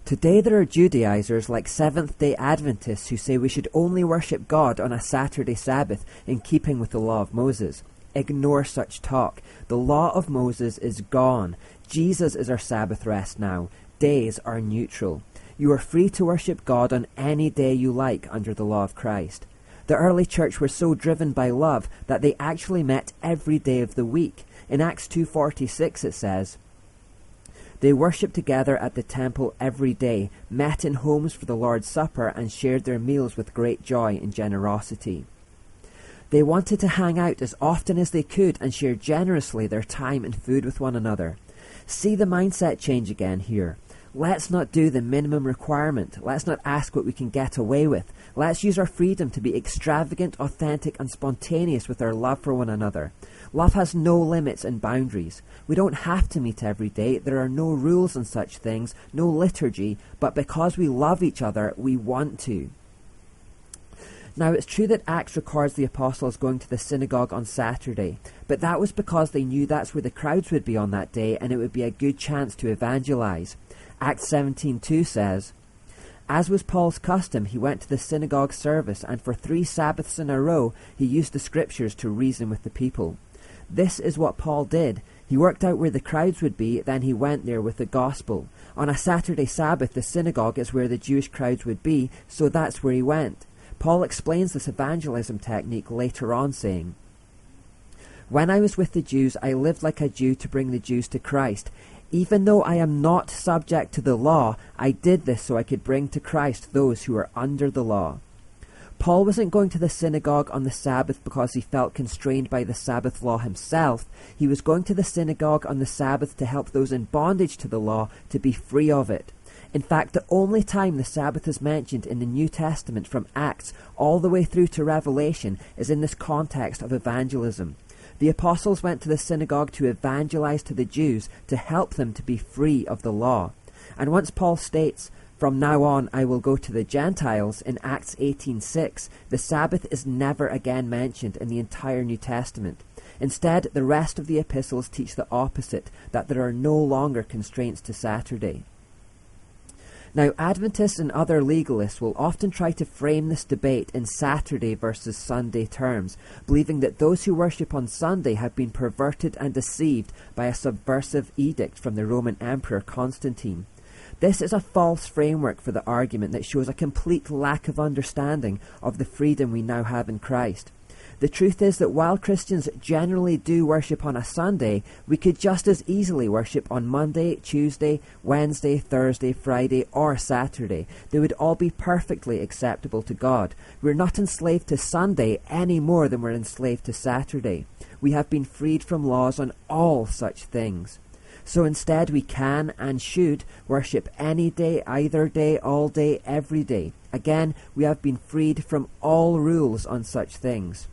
Today there are Judaizers like Seventh-day Adventists who say we should only worship God on a Saturday Sabbath in keeping with the law of Moses. Ignore such talk. The law of Moses is gone. Jesus is our Sabbath rest now. Days are neutral. You are free to worship God on any day you like under the law of Christ. The early church were so driven by love that they actually met every day of the week. In Acts 2:46 it says, "They worshipped together at the temple every day, met in homes for the Lord's Supper, and shared their meals with great joy and generosity." They wanted to hang out as often as they could and share generously their time and food with one another. See the mindset change again here. Let's not do the minimum requirement. Let's not ask what we can get away with. Let's use our freedom to be extravagant, authentic, and spontaneous with our love for one another. Love has no limits and boundaries. We don't have to meet every day. There are no rules on such things, no liturgy, but because we love each other, we want to. Now, it's true that Acts records the apostles going to the synagogue on Saturday, but that was because they knew that's where the crowds would be on that day, and it would be a good chance to evangelize. Acts 17:2 says, "As was Paul's custom, he went to the synagogue service, and for 3 Sabbaths in a row he used the scriptures to reason with the people." This is what Paul did. He worked out where the crowds would be, then he went there with the gospel. On a Saturday Sabbath, the synagogue is where the Jewish crowds would be, so that's where he went. Paul explains this evangelism technique later on, saying, "When I was with the Jews, I lived like a Jew to bring the Jews to Christ. Even though I am not subject to the law, I did this so I could bring to Christ those who are under the law." Paul wasn't going to the synagogue on the Sabbath because he felt constrained by the Sabbath law himself. He was going to the synagogue on the Sabbath to help those in bondage to the law to be free of it. In fact, the only time the Sabbath is mentioned in the New Testament from Acts all the way through to Revelation is in this context of evangelism. The apostles went to the synagogue to evangelize to the Jews to help them to be free of the law. And once Paul states, "From now on I will go to the Gentiles," in Acts 18:6, the Sabbath is never again mentioned in the entire New Testament. Instead, the rest of the epistles teach the opposite, that there are no longer constraints to Saturday. Now, Adventists and other legalists will often try to frame this debate in Saturday versus Sunday terms, believing that those who worship on Sunday have been perverted and deceived by a subversive edict from the Roman Emperor Constantine. This is a false framework for the argument that shows a complete lack of understanding of the freedom we now have in Christ. The truth is that while Christians generally do worship on a Sunday, we could just as easily worship on Monday, Tuesday, Wednesday, Thursday, Friday, or Saturday. They would all be perfectly acceptable to God. We're not enslaved to Sunday any more than we're enslaved to Saturday. We have been freed from laws on all such things. So instead we can and should worship any day, either day, all day, every day. Again, we have been freed from all rules on such things.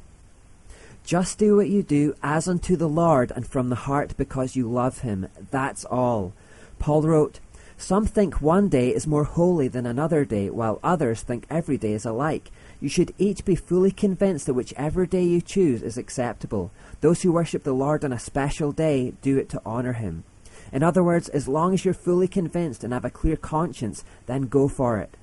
Just do what you do as unto the Lord and from the heart because you love him. That's all. Paul wrote, "Some think one day is more holy than another day, while others think every day is alike. You should each be fully convinced that whichever day you choose is acceptable. Those who worship the Lord on a special day do it to honor him." In other words, as long as you're fully convinced and have a clear conscience, then go for it.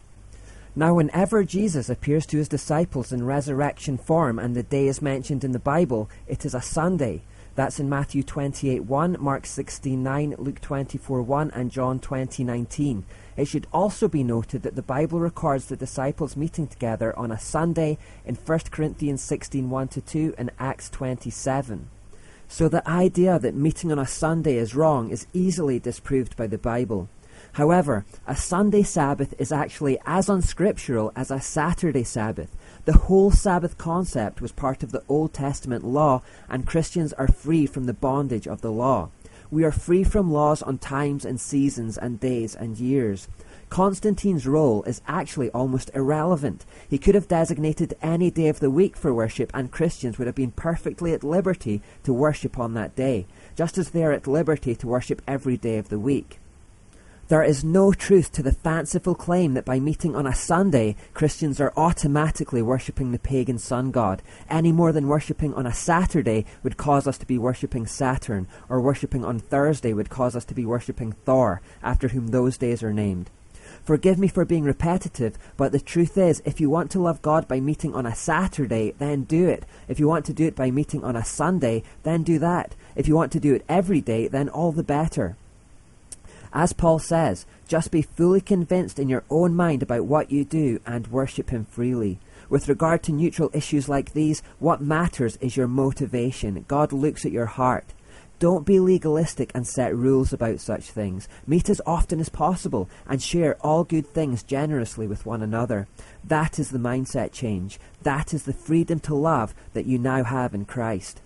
Now, whenever Jesus appears to his disciples in resurrection form and the day is mentioned in the Bible, it is a Sunday. That's in Matthew 28:1, Mark 16:9, Luke 24:1, and John 20:19. It should also be noted that the Bible records the disciples meeting together on a Sunday in 1 Corinthians 16:1-2 and Acts 27. So the idea that meeting on a Sunday is wrong is easily disproved by the Bible. However, a Sunday Sabbath is actually as unscriptural as a Saturday Sabbath. The whole Sabbath concept was part of the Old Testament law, and Christians are free from the bondage of the law. We are free from laws on times and seasons and days and years. Constantine's role is actually almost irrelevant. He could have designated any day of the week for worship, and Christians would have been perfectly at liberty to worship on that day, just as they are at liberty to worship every day of the week. There is no truth to the fanciful claim that by meeting on a Sunday, Christians are automatically worshipping the pagan sun god, any more than worshipping on a Saturday would cause us to be worshipping Saturn, or worshipping on Thursday would cause us to be worshipping Thor, after whom those days are named. Forgive me for being repetitive, but the truth is, if you want to love God by meeting on a Saturday, then do it. If you want to do it by meeting on a Sunday, then do that. If you want to do it every day, then all the better. As Paul says, just be fully convinced in your own mind about what you do and worship him freely. With regard to neutral issues like these, what matters is your motivation. God looks at your heart. Don't be legalistic and set rules about such things. Meet as often as possible and share all good things generously with one another. That is the mindset change. That is the freedom to love that you now have in Christ.